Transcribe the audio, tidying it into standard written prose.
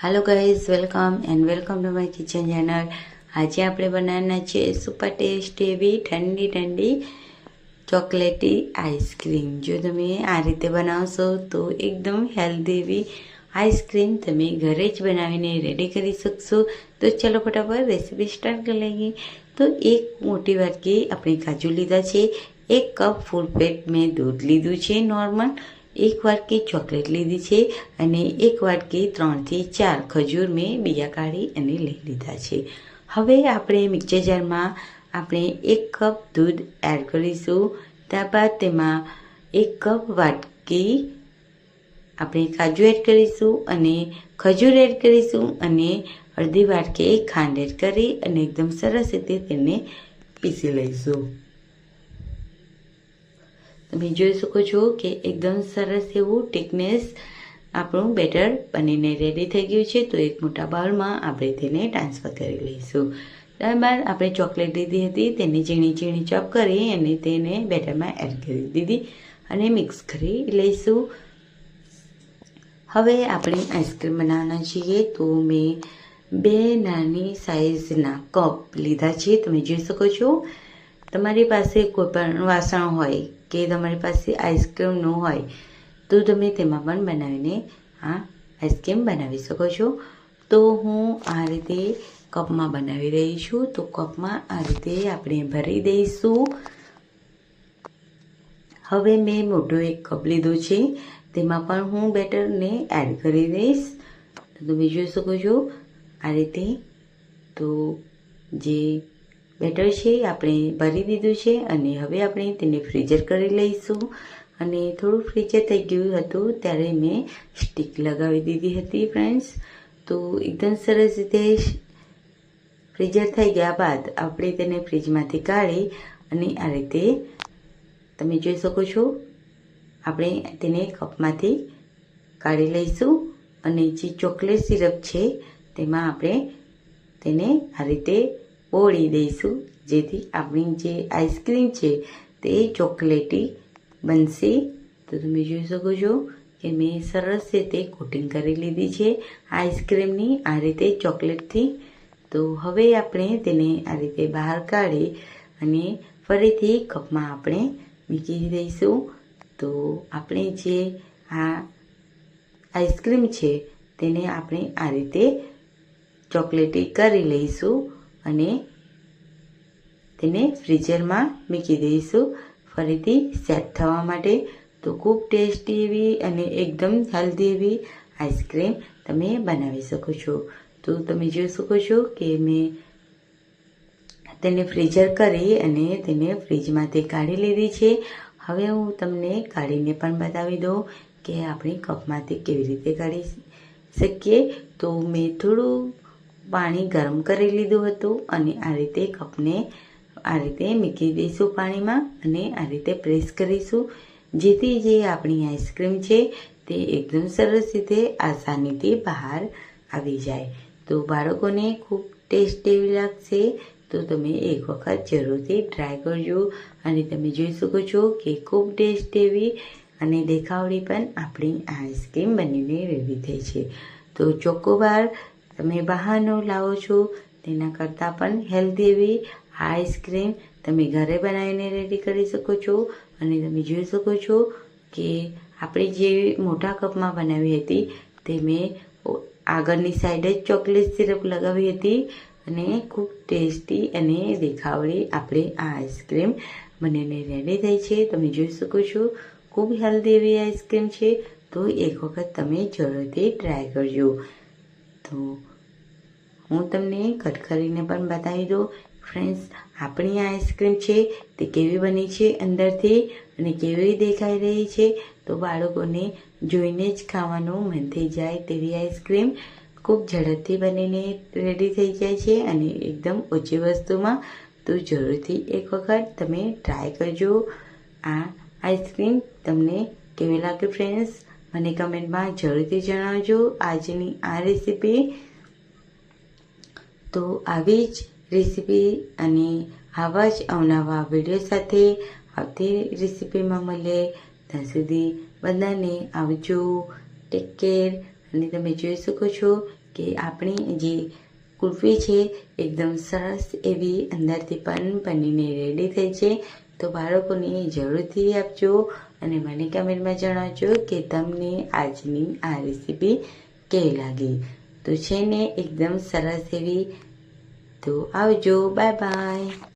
Hello guys, welcome to my kitchen channel. आज આપણે બનાવવાના છે સુપર ટેસ્ટી એવી ઠંડી ઠંડી ચોકલેટી આઈસ્ક્રીમ। જો તમે આ રીતે બનાવશો તો એકદમ હેલ્ધી એવી આઈસ્ક્રીમ તમે ઘરે જ બનાવીને રેડી કરી શકશો। તો ચલો ફટાફટ રેસીપી સ્ટાર્ટ કરી લઈએ। તો એક મોટી વાટકી આપણે કાજુ લીધા છે, 1 કપ ફૂલ ફેટ મેં દૂધ લીધું છે નોર્મલ, 1 વાટકી ચોકલેટ લીધી છે અને 1 વાટકી 3 થી 4 ખજૂર મેં બીયા કાઢી અને લઈ લીધા છે। હવે આપણે મિક્સર જારમાં આપણે 1 કપ દૂધ એડ કરીશું। ત્યારબાદ તેમાં 1 કપ વાટકી આપણે કાજુ એડ કરીશું અને ખજૂર એડ કરીશું અને અડધી વાટકી ખાંડ એડ કરી અને એકદમ સરસ રીતે તેને પીસી લઈશું। તમે જોઈ શકો છો કે એકદમ સરસ એવું ટિકનેસ આપણું બેટર બનીને રેડી થઈ ગયું છે। તો એક મોટા બાઉલમાં આપણે તેને ટ્રાન્સફર કરી લઈશું। ત્યારબાદ આપણે ચોકલેટ લીધી હતી, તેને ઝીણી ઝીણી ચોપ કરી અને તેને બેટરમાં એડ કરી દીધી અને મિક્સ કરી લઈશું। હવે આપણે આઈસ્ક્રીમ બનાવવાના છીએ। તો મેં 2 નાની સાઇઝના કપ લીધા છે। તમે જોઈ શકો છો, તમારી પાસે કોઈ પણ વાસણ હોય કે તમારી પાસે આઈસ્ક્રીમ ન હોય તો તમે તેમાં પણ બનાવીને આ આઈસ્ક્રીમ બનાવી શકો છો। તો હું આ રીતે કપમાં બનાવી રહી છું। તો કપમાં આ રીતે આપણે ભરી દઈશું। હવે મેં મોટો એક કપ લીધો છે, તેમાં પણ હું બેટરને એડ કરી દઈશ। તો તમે જોઈ શકો છો આ રીતે। તો જે બેટર છે આપણે ભરી દીધું છે અને હવે આપણે તેને ફ્રીઝર કરી લઈશું। અને થોડું ફ્રીઝર થઈ ગયું હતું ત્યારે મેં સ્ટીક લગાવી દીધી હતી ફ્રેન્ડ્સ। તો એકદમ સરસ રીતે ફ્રીઝર થઈ ગયા બાદ આપણે તેને ફ્રીજમાંથી કાઢી અને આ રીતે તમે જોઈ શકો છો આપણે તેને કપમાંથી કાઢી લઈશું અને જે ચોકલેટ સિરપ છે તેમાં આપણે તેને આ રીતે ઓળી દઈશું, જેથી આપણી જે આઈસ્ક્રીમ છે તે ચોકલેટી બનશે। તો તમે જોઈ શકો છો કે મેં સરસ રીતે કોટિંગ કરી લીધી છે આઈસ્ક્રીમની આ રીતે ચોકલેટથી। તો હવે આપણે તેને આ રીતે બહાર કાઢી અને ફરીથી કપમાં આપણે મૂકી દઈશું। તો આપણે જે આ આઈસ્ક્રીમ છે તેને આપણે આ રીતે ચોકલેટી કરી લઈશું અને તેને ફ્રીઝરમાં મૂકી દઈશું ફરીથી સેટ થવા માટે। તો ખૂબ ટેસ્ટી એવી અને એકદમ હેલ્ધી એવી આઈસ્ક્રીમ તમે બનાવી શકો છો। તો તમે જોઈ શકો છો કે મેં તેને ફ્રીઝર કરી અને તેને ફ્રીજમાંથી કાઢી લીધી છે। હવે હું તમને કાઢીને પણ બતાવી દઉં કે આપણે કપમાંથી કેવી રીતે કાઢી શકીએ। તો મેં થોડું પાણી ગરમ કરી લીધું હતું અને આ રીતે કપને આ રીતે મૂકી દઈશું પાણીમાં અને આ રીતે પ્રેસ કરીશું, જેથી જે આપણી આઈસ્ક્રીમ છે તે એકદમ સરસ રીતે આસાનીથી બહાર આવી જાય। તો બાળકોને ખૂબ ટેસ્ટી એવી લાગશે। તો તમે એક વખત જરૂરથી ટ્રાય કરજો અને તમે જોઈ શકો છો કે ખૂબ ટેસ્ટી એવી અને દેખાવડી પણ આપણી આઈસ્ક્રીમ બનીને રેડી થઈ છે। તો ચોકોબાર તમે બહારનો લાવો છો તેના કરતાં પણ હેલ્ધી એવી આઈસ્ક્રીમ તમે ઘરે બનાવીને રેડી કરી શકો છો। અને તમે જોઈ શકો છો કે આપણે જે મોટા કપમાં બનાવી હતી તે મેં આગળની સાઈડ જ ચોકલેટ સિરપ લગાવી હતી અને ખૂબ ટેસ્ટી અને દેખાવડી આપણી આ આઈસ્ક્રીમ બનીને રેડી થઈ છે। તમે જોઈ શકો છો ખૂબ હેલ્ધી એવી આઈસ્ક્રીમ છે। તો એક વખત તમે જરૂરથી ટ્રાય કરજો। તો હું તમને કટ કરીને પણ બતાવી દઉં ફ્રેન્ડ્સ, આપણી આઈસ્ક્રીમ છે તે કેવી બની છે અંદરથી અને કેવી દેખાઈ રહી છે। તો બાળકોને જોઈને જ ખાવાનું મન થઈ જાય તેવી આઈસ્ક્રીમ ખૂબ ઝડપથી બનીને રેડી થઈ જાય છે અને એકદમ ઓછી વસ્તુમાં। તો જરૂરથી એક વખત તમે ટ્રાય કરજો આ આઈસ્ક્રીમ। તમને કેવી લાગે ફ્રેન્ડ્સ મને કમેન્ટમાં જરૂરથી જણાવજો આજની આ રેસીપી। તો આવી જ રેસીપી અને આવા જ અવનવા વિડીયો સાથે આવતી રેસીપીમાં મળે। ત્યાં સુધી બધાને આવજો, ટેક કેર। અને તમે જોઈ શકો છો કે આપણી જે કુલ્ફી છે એકદમ સરસ એવી અંદરથી પણ બનીને રેડી થઈ છે. તો બાળકોને જરૂરથી આપજો અને મને કમેન્ટમાં જણાવજો કે તમને આજની આ રેસીપી કેવી લાગી. તો છે ને એકદમ સરસ એવી. તો આવજો, બાય બાય.